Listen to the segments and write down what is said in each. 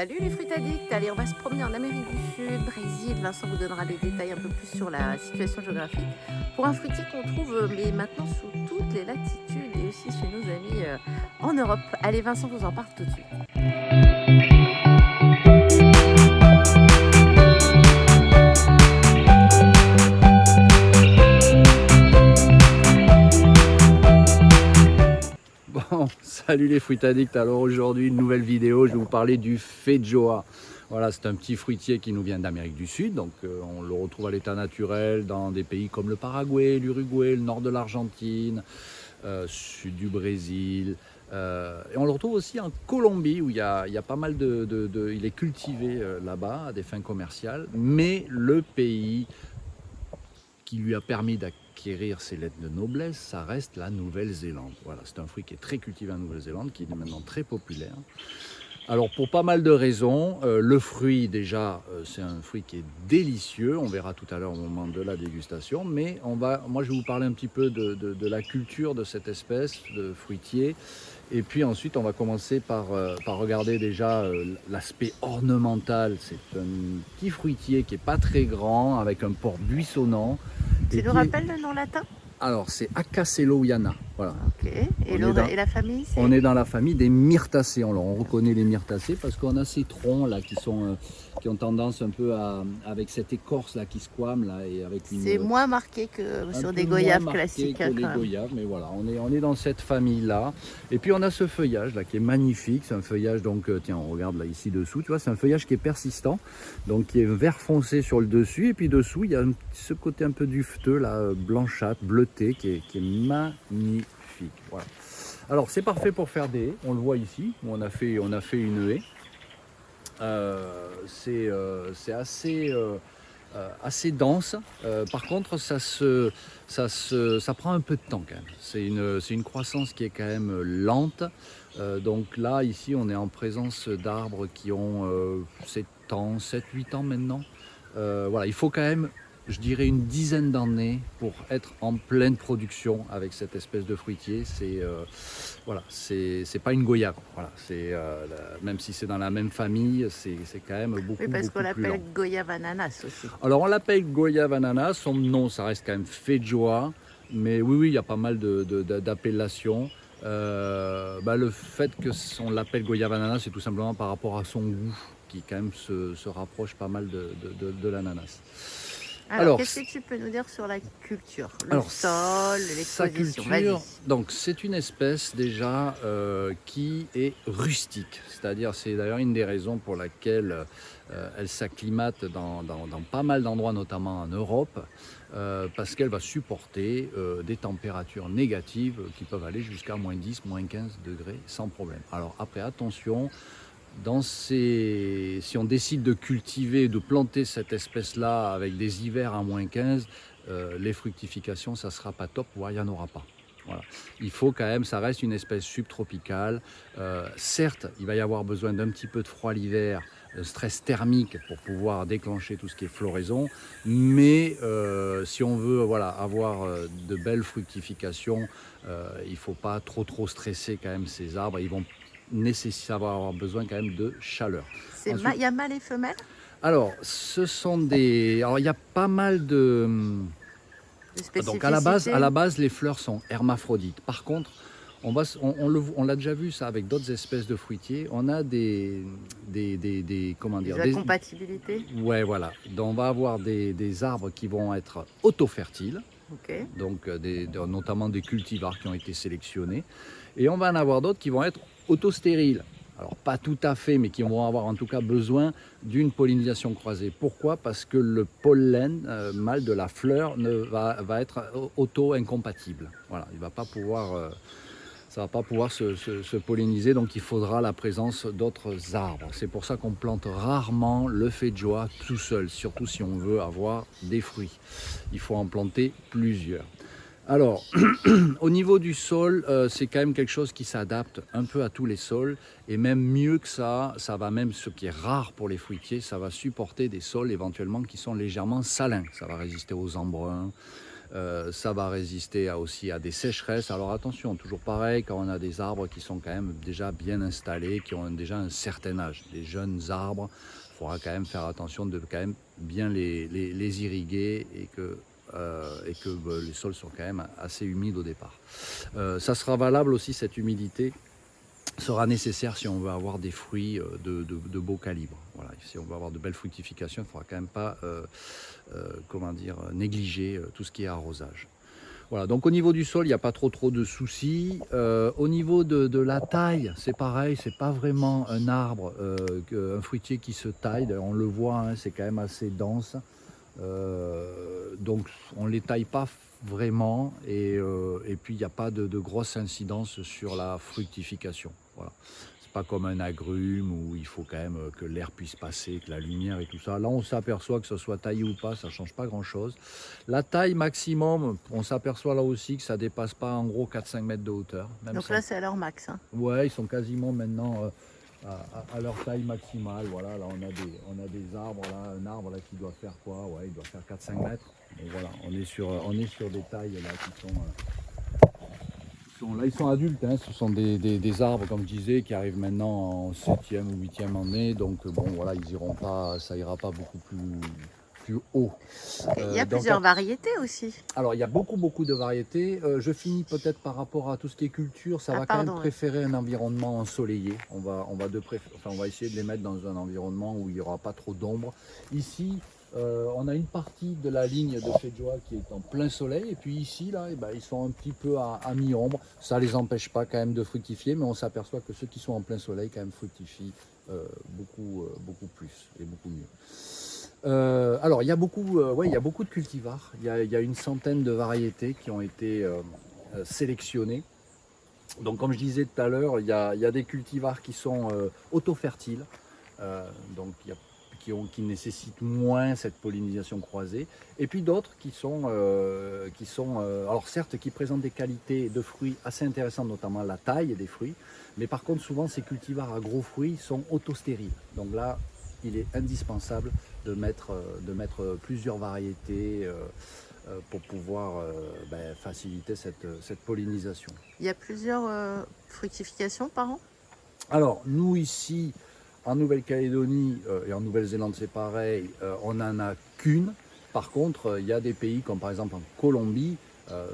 Salut les fruits addicts, allez on va se promener en Amérique du Sud, Brésil. Vincent vous donnera des détails un peu plus sur la situation géographique pour un fruitier qu'on trouve mais maintenant sous toutes les latitudes et aussi chez nos amis en Europe. Allez Vincent vous en parle tout de suite. Bon, salut les fruits addicts. Alors aujourd'hui, une nouvelle vidéo, je vais vous parler du feijoa. Voilà, c'est un petit fruitier qui nous vient d'Amérique du Sud, donc on le retrouve à l'état naturel dans des pays comme le Paraguay, l'Uruguay, le nord de l'Argentine, sud du Brésil. Et on le retrouve aussi en Colombie où il y a pas mal il est cultivé là-bas à des fins commerciales, mais le pays qui lui a permis d'acquérir ses lettres de noblesse, ça reste la Nouvelle-Zélande. Voilà, c'est un fruit qui est très cultivé en Nouvelle-Zélande, qui est maintenant très populaire. Alors pour pas mal de raisons, le fruit déjà, c'est un fruit qui est délicieux, on verra tout à l'heure au moment de la dégustation, mais moi je vais vous parler un petit peu de la culture de cette espèce de fruitier, et puis ensuite on va commencer par regarder déjà l'aspect ornemental. C'est un petit fruitier qui n'est pas très grand, avec un port buissonnant. Tu nous rappelles le nom latin? Alors c'est Acaceloiana, voilà. Ok, et la famille c'est... On est dans la famille des myrtacées. Alors, on reconnaît les myrtacées parce qu'on a ces troncs là qui ont tendance un peu avec cette écorce là qui squame là et avec une. C'est moins marqué que sur des goyaves classiques. Que les goyaves, mais voilà, on est dans cette famille là. Et puis on a ce feuillage là qui est magnifique. C'est un feuillage donc tiens, on regarde là ici dessous, tu vois, c'est un feuillage qui est persistant, donc qui est vert foncé sur le dessus et puis dessous il y a ce côté un peu dufteux là, blanchâtre, bleuté qui est magnifique. Voilà. Alors c'est parfait pour faire des haies, on le voit ici, où on a fait une haie. C'est assez dense. Par contre, ça prend un peu de temps quand même. C'est une croissance qui est quand même lente. Donc là, ici, on est en présence d'arbres qui ont 7 ans, 7-8 ans maintenant. Voilà, il faut quand même, je dirais, une dizaine d'années pour être en pleine production avec cette espèce de fruitier. Voilà, c'est pas une goyave. Voilà, même si c'est dans la même famille, c'est quand même beaucoup. Oui, parce qu'on beaucoup plus l'appelle lent. goyave ananas aussi. Alors on l'appelle goyave ananas. Son nom, ça reste quand même feijoa. Mais oui, il y a pas mal d'appellations. Le fait qu'on l'appelle goyave ananas, c'est tout simplement par rapport à son goût, qui quand même se rapproche pas mal de l'ananas. Alors, qu'est-ce que tu peux nous dire sur la culture? Le sol, l'exposition, vas-y. Donc c'est une espèce déjà qui est rustique, c'est-à-dire c'est d'ailleurs une des raisons pour laquelle elle s'acclimate dans pas mal d'endroits, notamment en Europe, parce qu'elle va supporter des températures négatives qui peuvent aller jusqu'à moins 10, moins 15 degrés sans problème. Alors après, attention, si on décide de cultiver, de planter cette espèce-là avec des hivers à moins 15, les fructifications, ça ne sera pas top, voire il n'y en aura pas. Voilà. Il faut quand même, ça reste une espèce subtropicale. Certes, il va y avoir besoin d'un petit peu de froid l'hiver, stress thermique pour pouvoir déclencher tout ce qui est floraison, mais si on veut avoir de belles fructifications, il ne faut pas trop stresser quand même ces arbres. Ils vont avoir besoin quand même de chaleur. Il y a mâles et femelles? Alors, il y a pas mal de donc à la base, les fleurs sont hermaphrodites. Par contre, on l'a déjà vu ça avec d'autres espèces de fruitiers. On a des incompatibilités. Ouais, voilà. Donc, on va avoir des arbres qui vont être autofertiles. Okay. Donc notamment des cultivars qui ont été sélectionnés. Et on va en avoir d'autres qui vont être autostériles. Alors pas tout à fait, mais qui vont avoir en tout cas besoin d'une pollinisation croisée. Pourquoi? Parce que le pollen mâle de la fleur va être auto-incompatible. Voilà, il va pas pouvoir... ça ne va pas pouvoir se polliniser, donc il faudra la présence d'autres arbres. C'est pour ça qu'on plante rarement le feijoa tout seul, surtout si on veut avoir des fruits. Il faut en planter plusieurs. Alors, au niveau du sol, c'est quand même quelque chose qui s'adapte un peu à tous les sols, et même mieux que ça va même, ce qui est rare pour les fruitiers, ça va supporter des sols éventuellement qui sont légèrement salins. Ça va résister aux embruns. Ça va résister aussi à des sécheresses. Alors attention, toujours pareil, quand on a des arbres qui sont quand même déjà bien installés, qui ont déjà un certain âge, les jeunes arbres, il faudra quand même faire attention de quand même bien les irriguer et que les sols sont quand même assez humides au départ. Ça sera valable aussi, cette humidité sera nécessaire si on veut avoir des fruits de beau calibre. Voilà. Si on veut avoir de belles fructifications, il ne faudra quand même pas négliger tout ce qui est arrosage. Voilà, donc au niveau du sol, il n'y a pas trop de soucis. Au niveau de la taille, c'est pareil, c'est pas vraiment un arbre, un fruitier qui se taille. D'ailleurs, on le voit, hein, c'est quand même assez dense. Donc on ne les taille pas vraiment et puis il n'y a pas de grosse incidence sur la fructification. Voilà. C'est pas comme un agrume où il faut quand même que l'air puisse passer, que la lumière et tout ça. Là on s'aperçoit que ce soit taillé ou pas, ça ne change pas grand chose. La taille maximum, on s'aperçoit là aussi que ça ne dépasse pas en gros 4-5 mètres de hauteur. Même Donc là, c'est à leur max. Hein. Ouais, ils sont quasiment maintenant à leur taille maximale. Voilà, là on a des arbres, là, un arbre là qui doit faire quoi? Ouais, il doit faire 4-5 mètres. Donc voilà, on est sur des tailles là là, ils sont adultes, hein. Ce sont des arbres, comme je disais, qui arrivent maintenant en 7e ou 8e année. Donc bon voilà, ils iront pas, ça ira pas beaucoup plus haut. Il y a plusieurs variétés aussi. Alors il y a beaucoup de variétés. Je finis peut-être par rapport à tout ce qui est culture, ça va quand même préférer un environnement ensoleillé. On va essayer de les mettre dans un environnement où il n'y aura pas trop d'ombre. Ici, on a une partie de la ligne de Feijoa qui est en plein soleil, et puis ici là, ils sont un petit peu à mi-ombre. Ça ne les empêche pas quand même de fructifier, mais on s'aperçoit que ceux qui sont en plein soleil quand même fructifient beaucoup plus et beaucoup mieux. Alors il y a beaucoup de cultivars. Il y a une centaine de variétés qui ont été sélectionnées. Donc comme je disais tout à l'heure, il y a des cultivars qui sont auto-fertiles. Donc qui nécessitent moins cette pollinisation croisée, et puis d'autres qui sont alors certes, qui présentent des qualités de fruits assez intéressantes, notamment la taille des fruits, mais par contre souvent ces cultivars à gros fruits sont autostériles. Donc là, il est indispensable de mettre plusieurs variétés pour pouvoir faciliter cette pollinisation. Il y a plusieurs fructifications par an? Alors nous ici, en Nouvelle-Calédonie et en Nouvelle-Zélande, c'est pareil, on n'en a qu'une. Par contre, il y a des pays comme par exemple en Colombie,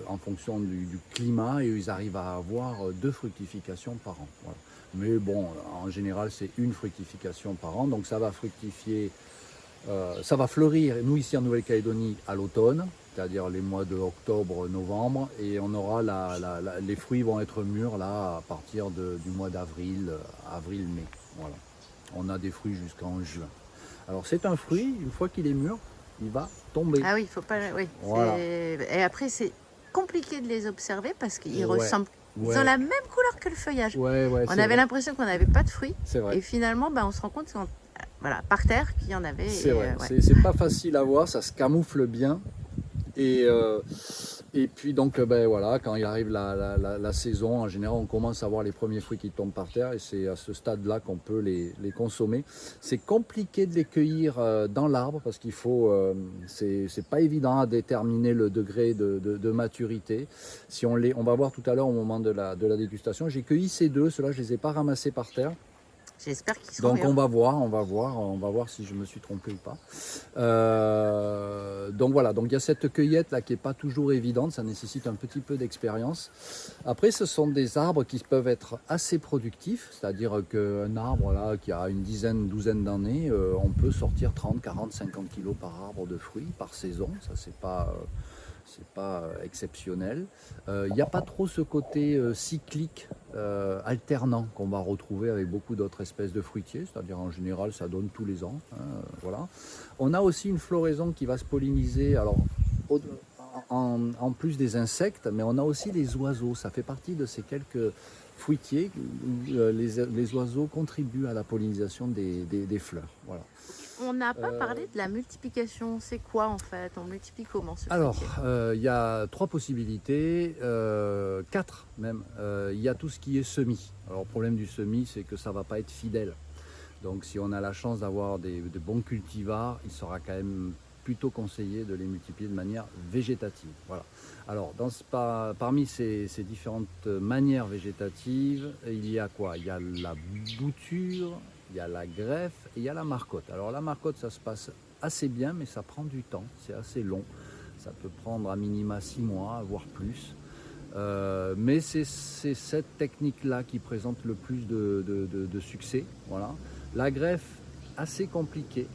en fonction du climat, et ils arrivent à avoir 2 fructifications par an. Voilà. Mais bon, en général, c'est une fructification par an. Donc ça va fructifier, ça va fleurir, nous ici en Nouvelle-Calédonie, à l'automne, c'est-à-dire les mois de octobre, novembre, et on aura les fruits vont être mûrs là à partir du mois d'avril, avril-mai. Voilà. On a des fruits jusqu'en juin. Alors c'est un fruit, une fois qu'il est mûr, il va tomber. Ah oui, il faut pas. Oui. Voilà. Et après, c'est compliqué de les observer parce qu'ils ressemblent. Ils ont la même couleur que le feuillage. On avait l'impression qu'on n'avait pas de fruits. C'est vrai. Et finalement, on se rend compte par terre qu'il y en avait. C'est vrai. C'est pas facile à voir, ça se camoufle bien. Et puis donc voilà, quand il arrive la saison, en général on commence à voir les premiers fruits qui tombent par terre, et c'est à ce stade-là qu'on peut les consommer. C'est compliqué de les cueillir dans l'arbre parce qu'il faut, c'est pas évident à déterminer le degré de maturité. Si on va voir tout à l'heure au moment de la dégustation, j'ai cueilli ces deux, ceux-là je les ai pas ramassés par terre. J'espère qu'ils seront donc on va voir si je me suis trompé ou pas. Donc voilà, donc il y a cette cueillette là qui n'est pas toujours évidente, ça nécessite un petit peu d'expérience. Après, ce sont des arbres qui peuvent être assez productifs, c'est-à-dire qu'un arbre là qui a une douzaine d'années, on peut sortir 30, 40, 50 kilos par arbre de fruits par saison. Ça c'est pas exceptionnel. Il n'y a pas trop ce côté cyclique, alternant qu'on va retrouver avec beaucoup d'autres espèces de fruitiers, c'est-à-dire en général ça donne tous les ans. Voilà. On a aussi une floraison qui va se polliniser, alors en plus des insectes, mais on a aussi les oiseaux. Ça fait partie de ces quelques fruitiers où les oiseaux contribuent à la pollinisation des fleurs. Voilà. On n'a pas parlé de la multiplication. C'est quoi en fait? On multiplie comment ce Alors, il y a 3 possibilités, 4 même. Il y a tout ce qui est semis. Alors, le problème du semis, c'est que ça ne va pas être fidèle. Donc, si on a la chance d'avoir de bons cultivars, il sera quand même plutôt conseillé de les multiplier de manière végétative. Voilà. Alors, parmi ces différentes manières végétatives, il y a quoi? Il y a la bouture, il y a la greffe et il y a la marcotte. Alors la marcotte, ça se passe assez bien, mais ça prend du temps, c'est assez long. Ça peut prendre à minima 6 mois, voire plus. Mais c'est cette technique-là qui présente le plus de succès. Voilà. La greffe, assez compliquée.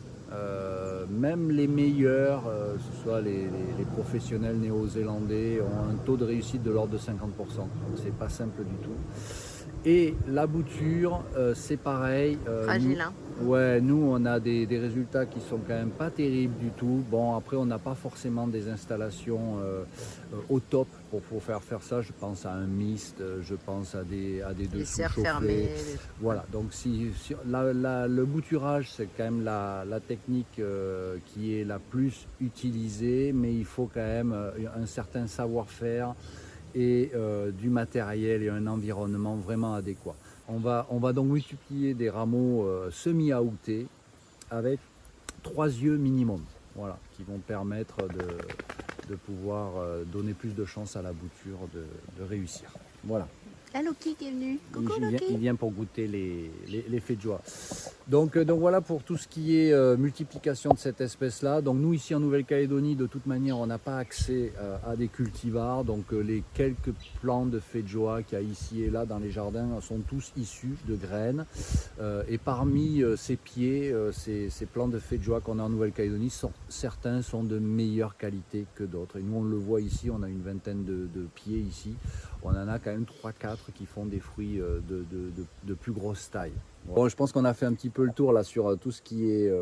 Même les meilleurs, que ce soit les professionnels néo-zélandais, ont un taux de réussite de l'ordre de 50%. Donc c'est pas simple du tout. Et la bouture, c'est pareil. Fragile, hein. Ouais, nous on a des résultats qui sont quand même pas terribles du tout. Bon, après on n'a pas forcément des installations au top pour faire ça. Je pense à un mist, je pense à des Les dessous serres chauffés. fermées. Voilà, donc le bouturage, c'est quand même la technique qui est la plus utilisée, mais il faut quand même un certain savoir-faire et du matériel et un environnement vraiment adéquat. On va donc multiplier des rameaux semi-aoutés avec 3 yeux minimum, voilà, qui vont permettre de pouvoir donner plus de chance à la bouture de réussir. Voilà. La Loki qui est venue. Coucou Loki. Il vient pour goûter les fées de joie. Donc voilà pour tout ce qui est multiplication de cette espèce-là. Donc nous ici en Nouvelle-Calédonie, de toute manière, on n'a pas accès à des cultivars. Donc les quelques plants de fées de joie qu'il y a ici et là dans les jardins sont tous issus de graines. Et parmi ces pieds, ces plants de fées de joie qu'on a en Nouvelle-Calédonie, certains sont de meilleure qualité que d'autres. Et nous on le voit ici, on a une vingtaine de pieds ici. On en a quand même 3-4 qui font des fruits de plus grosse taille. Bon, je pense qu'on a fait un petit peu le tour là sur tout ce qui est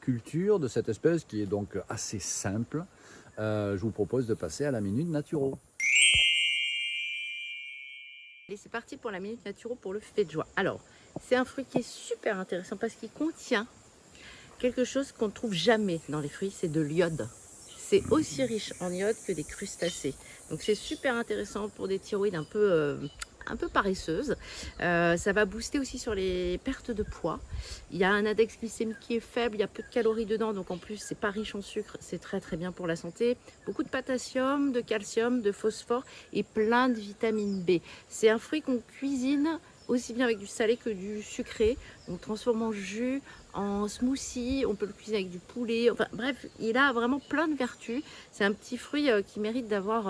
culture de cette espèce, qui est donc assez simple. Je vous propose de passer à la minute naturo. Et c'est parti pour la minute naturo pour le fée de joie. Alors, c'est un fruit qui est super intéressant parce qu'il contient quelque chose qu'on ne trouve jamais dans les fruits, c'est de l'iode. C'est aussi riche en iode que des crustacés. Donc c'est super intéressant pour des thyroïdes un peu paresseuses. Ça va booster aussi sur les pertes de poids. Il y a un index glycémique qui est faible, il y a peu de calories dedans, donc en plus c'est pas riche en sucre, c'est très très bien pour la santé. Beaucoup de potassium, de calcium, de phosphore et plein de vitamine B. C'est un fruit qu'on cuisine aussi bien avec du salé que du sucré. On le transforme en jus, en smoothie, on peut le cuisiner avec du poulet. Enfin bref, il a vraiment plein de vertus. C'est un petit fruit qu'on mérite d'avoir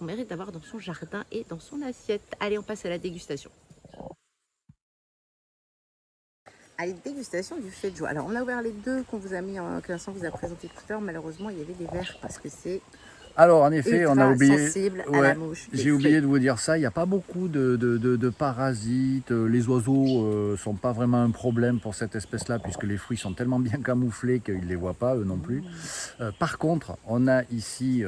dans son jardin et dans son assiette. Allez, on passe à la dégustation. Allez, dégustation du fée de joie. Alors, on a ouvert les deux qu'on vous a mis, que Vincent vous a présenté tout à l'heure. Malheureusement, il y avait des verres parce que c'est Alors en effet, on a oublié, sensible à la mouche. j'ai oublié de vous dire ça, il n'y a pas beaucoup de parasites, les oiseaux sont pas vraiment un problème pour cette espèce-là puisque les fruits sont tellement bien camouflés qu'ils ne les voient pas eux non plus. Par contre, on a ici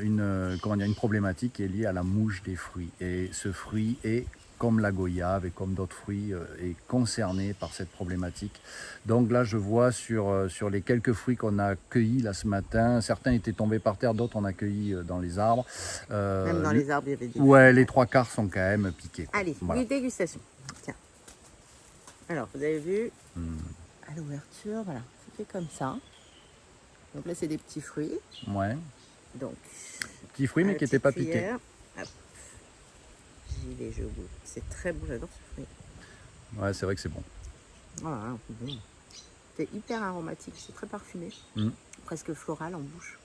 une problématique qui est liée à la mouche des fruits et ce fruit est comme la goyave et comme d'autres fruits, est concerné par cette problématique. Donc là, je vois sur les quelques fruits qu'on a cueillis là ce matin, certains étaient tombés par terre, d'autres on a cueillis dans les arbres. Même dans les arbres, il y avait des... Ouais, les 3/4 sont quand même piqués. Allez, voilà. Dégustation. Tiens. Alors, vous avez vu, à l'ouverture, voilà, c'était comme ça. Donc là, c'est des petits fruits. Ouais. Donc, petits fruits, mais qui n'étaient pas piqués. J'y vais, je goûte. C'est très bon, j'adore ce fruit. Ouais, c'est vrai que c'est bon. Voilà, bon. C'est hyper aromatique, c'est très parfumé. Presque floral en bouche.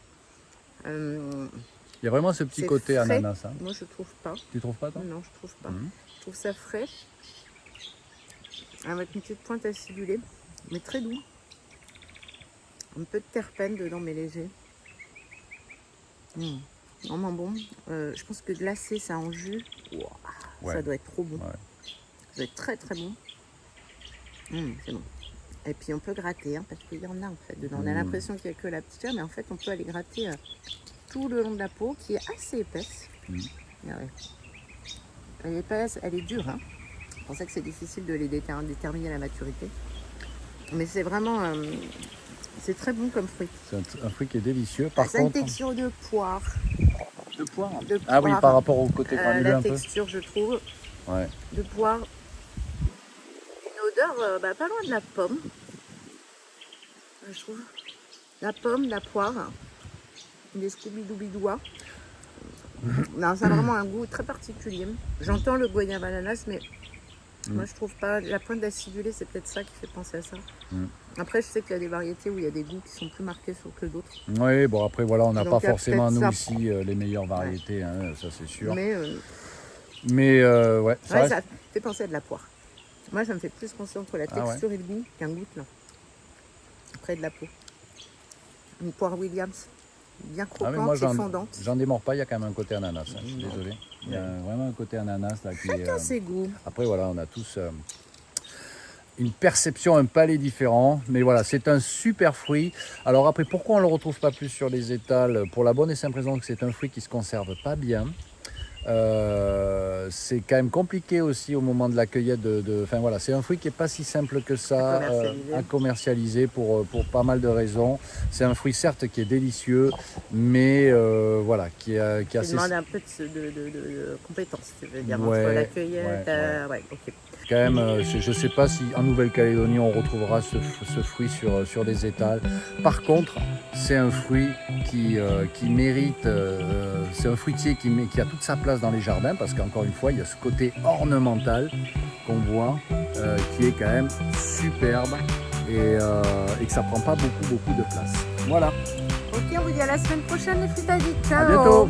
Il y a vraiment ce petit côté frais. ananas. Hein. Moi, je trouve pas. Tu trouves pas, toi? Non, je trouve pas. Je trouve ça frais. Avec une petite pointe acidulée, mais très doux. Un peu de terpène dedans, mais léger. Vraiment bon. Je pense que glacé, ça en jus. Wow, ouais. Ça doit être trop bon. Ouais. Ça doit être très très bon. C'est bon. Et puis on peut gratter, hein, parce qu'il y en a en fait dedans. On a l'impression qu'il n'y a que la petite chair, mais en fait on peut aller gratter tout le long de la peau qui est assez épaisse. Ouais. Elle est épaisse, elle est dure. Hein. C'est pour ça que c'est difficile de les déterminer à la maturité. Mais c'est vraiment... c'est très bon comme fruit. C'est un fruit qui est délicieux. Par contre, une texture de poire. De poire. Ah oui, par rapport au côté granuleux un peu. La texture, je trouve, de poire. Une odeur pas loin de la pomme, je trouve. la pomme, la poire, des Scooby-Dooby-Doois. Non, ça a vraiment un goût très particulier. J'entends le goyave ananas, mais moi je trouve pas. La pointe d'acidulé, c'est peut-être ça qui fait penser à ça. Après, je sais qu'il y a des variétés où il y a des goûts qui sont plus marqués que d'autres. Oui, bon après voilà, on n'a Donc, pas forcément nous ça. ici les meilleures variétés, hein, ça c'est sûr. Mais ouais, ça reste... ça fait penser à de la poire. Moi, ça me fait plus penser entre la texture et le goût qu'un goût là. Après de la peau. Une poire Williams, bien croquante et fondante. J'en démords pas, il y a quand même un côté ananas, hein, je suis désolé. Il y a vraiment un côté ananas là qui Chacun ses goûts. Après voilà, on a tous une perception, un palais différent, mais voilà, c'est un super fruit. Alors après, pourquoi on ne le retrouve pas plus sur les étals? Pour la bonne et simple raison que c'est un fruit qui se conserve pas bien. C'est quand même compliqué aussi au moment de la cueillette Enfin voilà, c'est un fruit qui n'est pas si simple que ça à commercialiser pour pas mal de raisons. C'est un fruit certes qui est délicieux, mais voilà, qui demande un peu de compétences, tu veux dire, entre la cueillette. Ok. Quand même, je ne sais pas si en Nouvelle-Calédonie on retrouvera ce fruit sur des étals. Par contre, c'est un fruit qui mérite, c'est un fruitier qui a toute sa place dans les jardins parce qu'encore une fois, il y a ce côté ornemental qu'on voit qui est quand même superbe et que ça ne prend pas beaucoup de place. Voilà. Ok, on vous dit à la semaine prochaine les Fruitadiques. Ciao. À bientôt.